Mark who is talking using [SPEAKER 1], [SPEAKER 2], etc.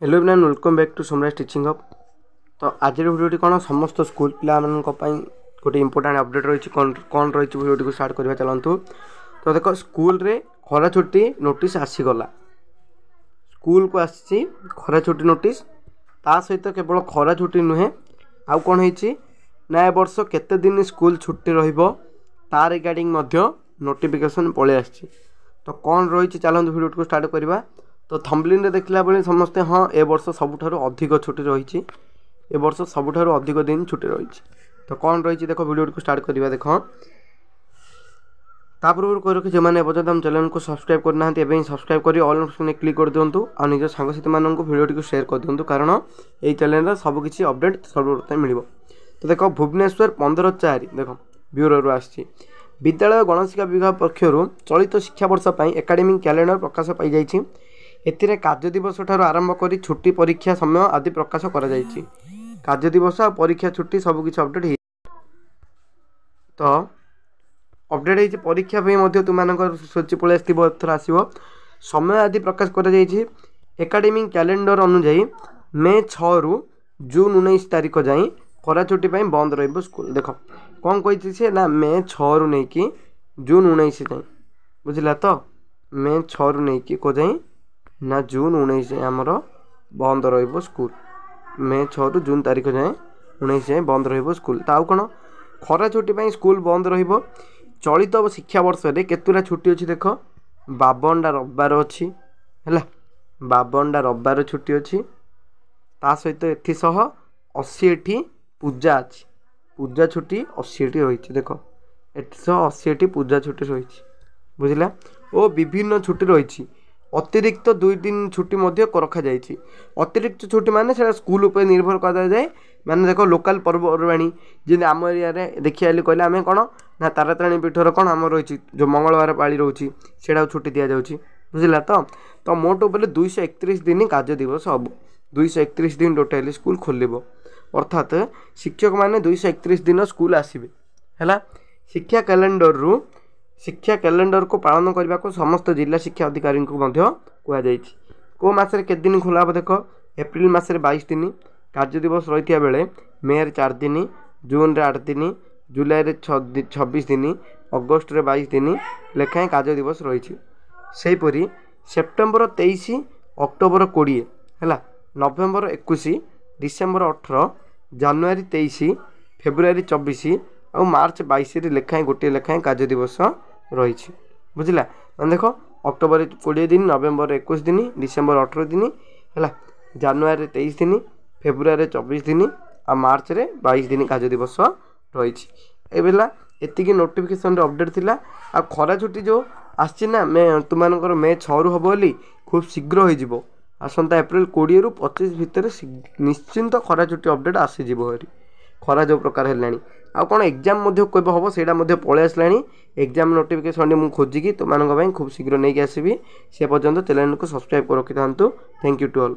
[SPEAKER 1] Hello everyone welcome back to Somraj teaching hub. तो आज भिडियोटी कौन समस्त स्कूल पिला गोटे इंपोर्टाट अपडेट रही कौन रही भिडियोटी को स्टार्ट करवा चलतु। तो देख स्कूल रे खरा छुट्टी नोटिस आसीगला स्कूल को आसी खरा छुट्टी नोटिस ता सहित केवल खरा छुट्टी नुहे आउ कौन होती ना ए वर्ष केते दिन स्कूल छुट्टी रहिबो ता रिगार्डिंग नोटिफिकेशन पळे आछि। तो कौन रही चलते भिडियो को स्टार्ट करवा। तो थंबनेल रे देखला बेले समस्ते हाँ ए वर्ष सबुठारु अधिक छुट्टी रही ए वर्ष सबुठारु अधिक दिन छुट्टी रही। तो कौन रही देख वीडियो को स्टार्ट करवा। देख तापूर्व कह रखी जो मैंने पर्यटन हम चैनल को सब्सक्राइब करना सब्सक्राइब कर ऑल नोटिफिकेशन क्लिक कर दिंतु और निज सांगसाथी मानक भिडियो को शेयर कर दिंतु कारण यही चैनल सबकि अपडेट सर्वप्रथम मिल। तो देख भुवनेश्वर 15/4 देख ब्यूरो आसी विद्यालय गणशिक्षा विभाग पक्षर चलित शिक्षा वर्ष एकाडेमिक कैलेंडर प्रकाश पाई जाइछि। एथिरे कार्य दिवस ठार आरंभ कर छुट्टी परीक्षा समय आदि प्रकाश करा जाइछि। कार्य दिवस और परीक्षा छुट्टी सबकि अपडेट हो। तो अपडेट हो परीक्षा तुम सूची पलि आसर आसो समय आदि प्रकाश करा जाइछि। एकाडेमिक कैलेंडर अनुसार मे 6 रु जून 19 तारीख जाए खरा छुट्टी बंद रहिबो स्कूल। देख कौन कही से ना मे 6 रु नहीं कि जून 19 जाए बुझला। तो मे 6 रु नहीं कि को जाए ना जून 19 जाए आमर बंद रहिबो स्कूल। मे 6 रु जून तारीख जाए 19 जाए बंद रहिबो स्कूल। तो आउ कौन खरा छुट्टी स्कूल बंद रहिबो। चलित शिक्षा वर्ष में केतुरा छुट्टी अच्छी देख 52टा रविवार अच्छी है 52टा रविवार छुट्टी अच्छी ता सहित एसह 80 पूजा अच्छी पूजा छुट्टी 80 रही। देख एसह 80 पूजा छुट्टी रही बुझला और विभिन्न छुट्टी रही। अतिरिक्त 2 दिन छुट्टी रखा जाइए। अतिरिक्त छुट्टी माने से स्कूल उपर निर्भर करा जाए माने देख लोकल पर्वपर्वाणी जमी आम एरिया देखिए कहले आम कौन ना तारातारिणी पीठर कौन आम रही जो मंगलवार पाली रोचे से छुट्टी दि जाऊँगी बुझला। तो मोट उपर 231 दिन कार्य दिवस हम 231 दिन टोटाली स्कूल खोल अर्थात शिक्षक मैंने 231 दिन स्कूल आसबे है। शिक्षा कैलेंडर को पालन करने को समस्त जिला शिक्षा अधिकारी को कहुई को मसरे के दिन खोला हम देख एप्रिल मसरे 22 दिन कार्य दिवस रही बेले मे 4 दिन जून रे 8 दिन जुलाई रे 26 दिन अगस्ट रे 22 दिन लेखाएं कार्य दिवस रही। सेहीपरि सेप्टेम्बर 23 अक्टोबर 20 है नवेम्बर 21 डिसेम्बर 18 जानुआरी 23 फेब्रुआरी 24 और मार्च 22 लेखाएं गोटे लेखाएं कार्य दिवस रही बुझला। मैंने देख अक्टोबर 20 दिन नवेम्बर 21 दिन डिसेम्बर 18 दिन है जानुआरी 23 दिन फेब्रुआरी 24 दिन और मार्च रे 22 दिन कार्य दिवस रही। एति नोटिफिकेशन अपडेट थिला। आ खरा छुट्टी जो आसना मे तुम मे 6 रु हम बोली खूब शीघ्र हो आसंता एप्रिल 20 रु 25 भितर निश्चिंत खरा छुट्टी अपडेट आसीज खरा जो प्रकार है। आउ कौन एग्जाम कब हम से पलि आसला एग्जाम नोटिफिकेशन मुझे खोजिकी तुम खूब शीघ्र नहीं आसबि से पर्यंत चैनल को सब्सक्राइब कर रखि था। Thank you to all.